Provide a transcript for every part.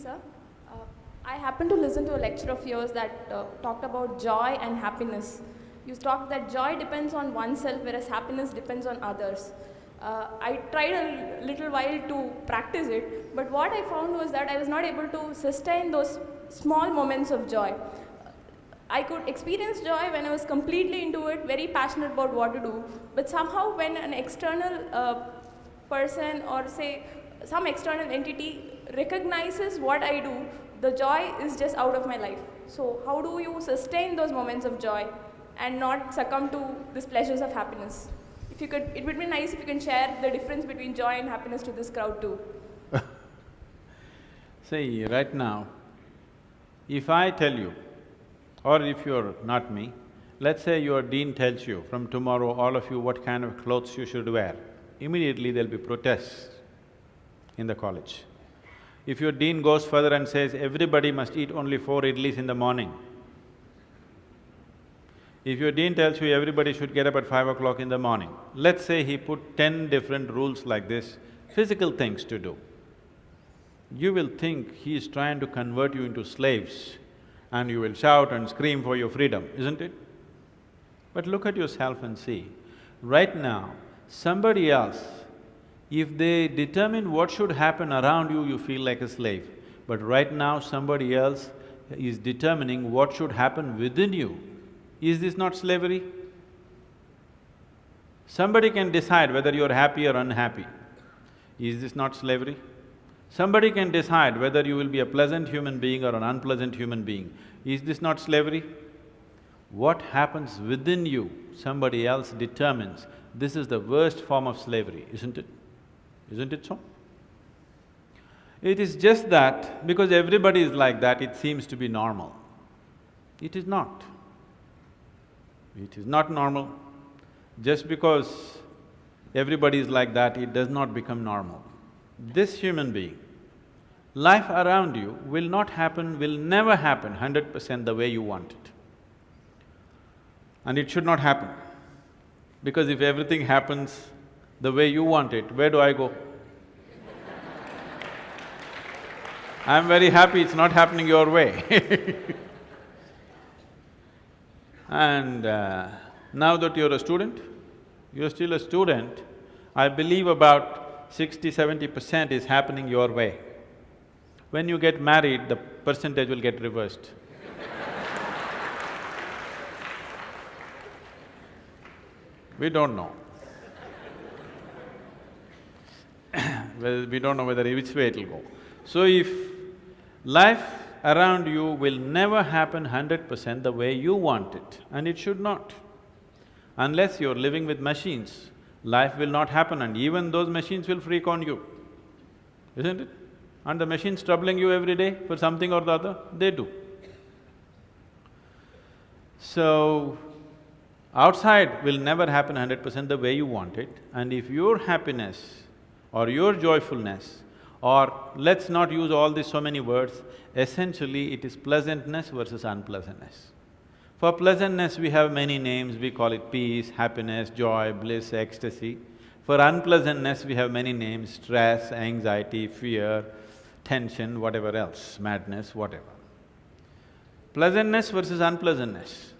sir. Uh, I happened to listen to a lecture of yours that talked about joy and happiness. You talked that joy depends on oneself, whereas happiness depends on others. I tried a little while to practice it, but what I found was that I was not able to sustain those small moments of joy. I could experience joy when I was completely into it, very passionate about what to do, but somehow when an external person or say some external entity recognizes what I do, the joy is just out of my life. So how do you sustain those moments of joy and not succumb to these pleasures of happiness? If you could, it would be nice if you can share the difference between joy and happiness to this crowd too. See, right now, if I tell you, or if you're not me, let's say your dean tells you, from tomorrow all of you what kind of clothes you should wear, immediately there'll be protests in the college. If your dean goes further and says, everybody must eat only 4 idlis in the morning, if your dean tells you everybody should get up at 5 o'clock in the morning, let's say he put 10 different rules like this, physical things to do, you will think he is trying to convert you into slaves and you will shout and scream for your freedom, isn't it? But look at yourself and see, right now, somebody else, if they determine what should happen around you, you feel like a slave. But right now, somebody else is determining what should happen within you. Is this not slavery? Somebody can decide whether you're happy or unhappy. Is this not slavery? Somebody can decide whether you will be a pleasant human being or an unpleasant human being. Is this not slavery? What happens within you, somebody else determines. This is the worst form of slavery, isn't it? Isn't it so? It is just that because everybody is like that, it seems to be normal. It is not. It is not normal. Just because everybody is like that, it does not become normal. This human being, life around you will not happen, will never happen 100% the way you want it. And it should not happen. Because if everything happens the way you want it, where do I go? I'm very happy it's not happening your way. And now that you're a student, you're still a student, I believe about 60–70% is happening your way. When you get married, the percentage will get reversed. We don't know. Well, we don't know whether which way it'll go. So if life around you will never happen 100% the way you want it, and it should not. Unless you're living with machines, life will not happen and even those machines will freak on you, isn't it? And the machines troubling you every day for something or the other, they do. So, outside will never happen 100% the way you want it, and if your happiness or your joyfulness, or let's not use all these so many words, essentially it is pleasantness versus unpleasantness. For pleasantness we have many names, we call it peace, happiness, joy, bliss, ecstasy. For unpleasantness we have many names, stress, anxiety, fear, tension, whatever else, madness, whatever. Pleasantness versus unpleasantness.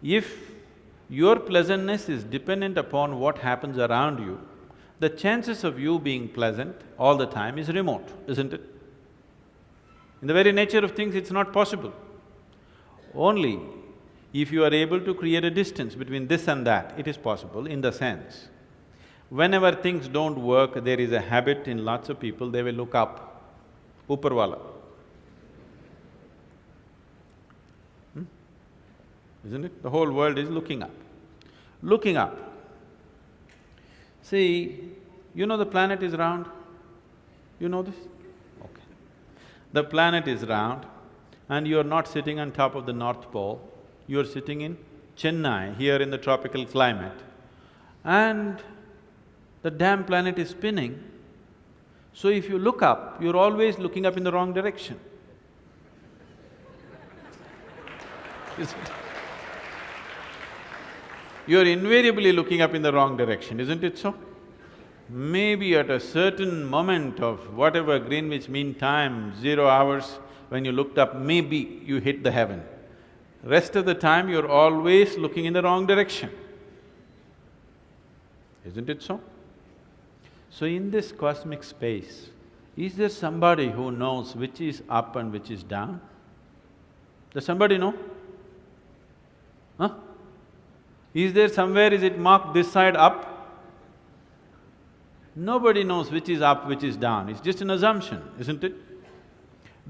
If your pleasantness is dependent upon what happens around you, the chances of you being pleasant all the time is remote, isn't it? In the very nature of things, it's not possible. Only if you are able to create a distance between this and that, it is possible in the sense, whenever things don't work, there is a habit in lots of people, they will look up, Upar Isn't it? The whole world is looking up. Looking up. See, you know the planet is round? You know this? Okay. The planet is round and you're not sitting on top of the North Pole, you're sitting in Chennai, here in the tropical climate, and the damn planet is spinning. So if you look up, you're always looking up in the wrong direction. Isn't it? You're invariably looking up in the wrong direction, isn't it so? maybe at a certain moment of whatever Greenwich Mean Time, 0 hours, when you looked up, maybe you hit the heaven. Rest of the time, you're always looking in the wrong direction. Isn't it so? So in this cosmic space, is there somebody who knows which is up and which is down? Does somebody know? Huh? Is there somewhere, is it marked this side up? Nobody knows which is up, which is down, it's just an assumption, isn't it?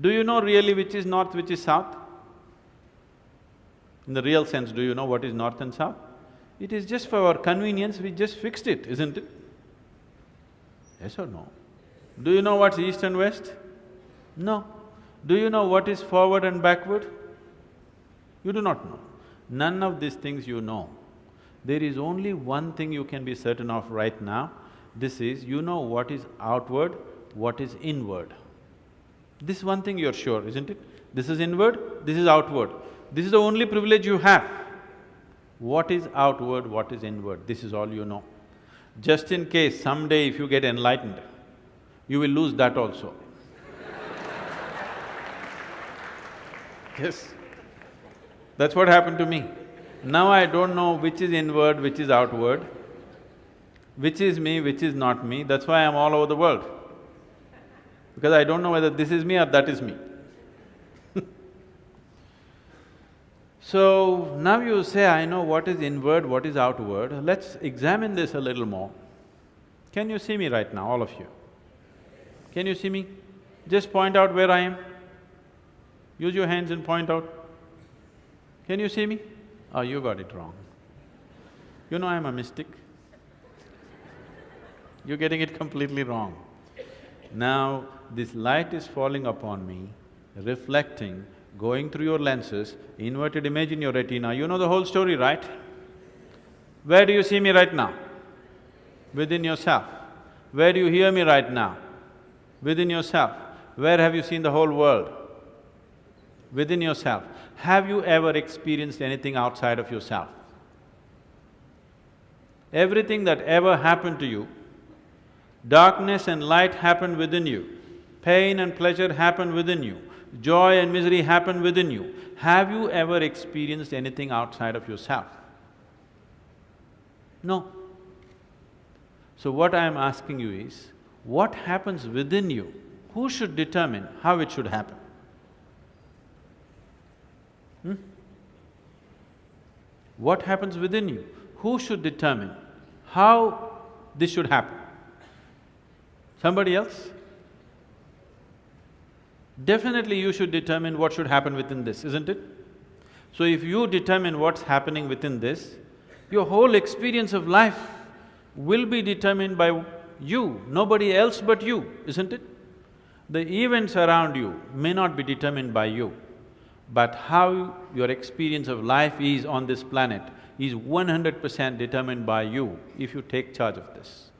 Do you know really which is north, which is south? In the real sense, do you know what is north and south? It is just for our convenience, we just fixed it, isn't it? Yes or no? Do you know what's east and west? No. Do you know what is forward and backward? You do not know. None of these things you know. There is only one thing you can be certain of right now. This is, you know what is outward, what is inward. This one thing you're sure, isn't it? This is inward, this is outward. This is the only privilege you have. What is outward, what is inward, this is all you know. Just in case someday if you get enlightened, you will lose that also. Yes, that's what happened to me. Now I don't know which is inward, which is outward, which is me, which is not me, that's why I'm all over the world. Because I don't know whether this is me or that is me. So, now you say, I know what is inward, what is outward, let's examine this a little more. Can you see me right now, all of you? Can you see me? Just point out where I am. Use your hands and point out. Can you see me? Oh, you got it wrong. You know I'm a mystic. You're getting it completely wrong. Now, this light is falling upon me, reflecting, going through your lenses, inverted image in your retina, you know the whole story, right? Where do you see me right now? Within yourself. Where do you hear me right now? Within yourself. Where have you seen the whole world? Within yourself. Have you ever experienced anything outside of yourself? Everything that ever happened to you, darkness and light happened within you, pain and pleasure happened within you, joy and misery happen within you. Have you ever experienced anything outside of yourself? No. So what I am asking you is, what happens within you? Who should determine how it should happen? What happens within you? Who should determine how this should happen? Somebody else? Definitely you should determine what should happen within this, isn't it? So if you determine what's happening within this, your whole experience of life will be determined by you, nobody else but you, isn't it? The events around you may not be determined by you, but how your experience of life is on this planet is 100% determined by you if you take charge of this.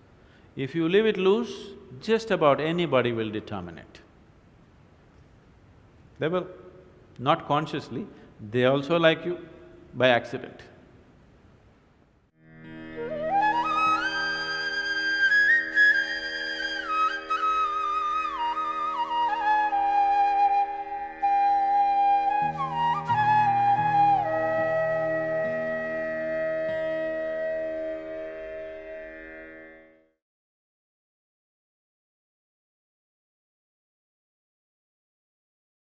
If you leave it loose, just about anybody will determine it. They will, not consciously, they also like you by accident.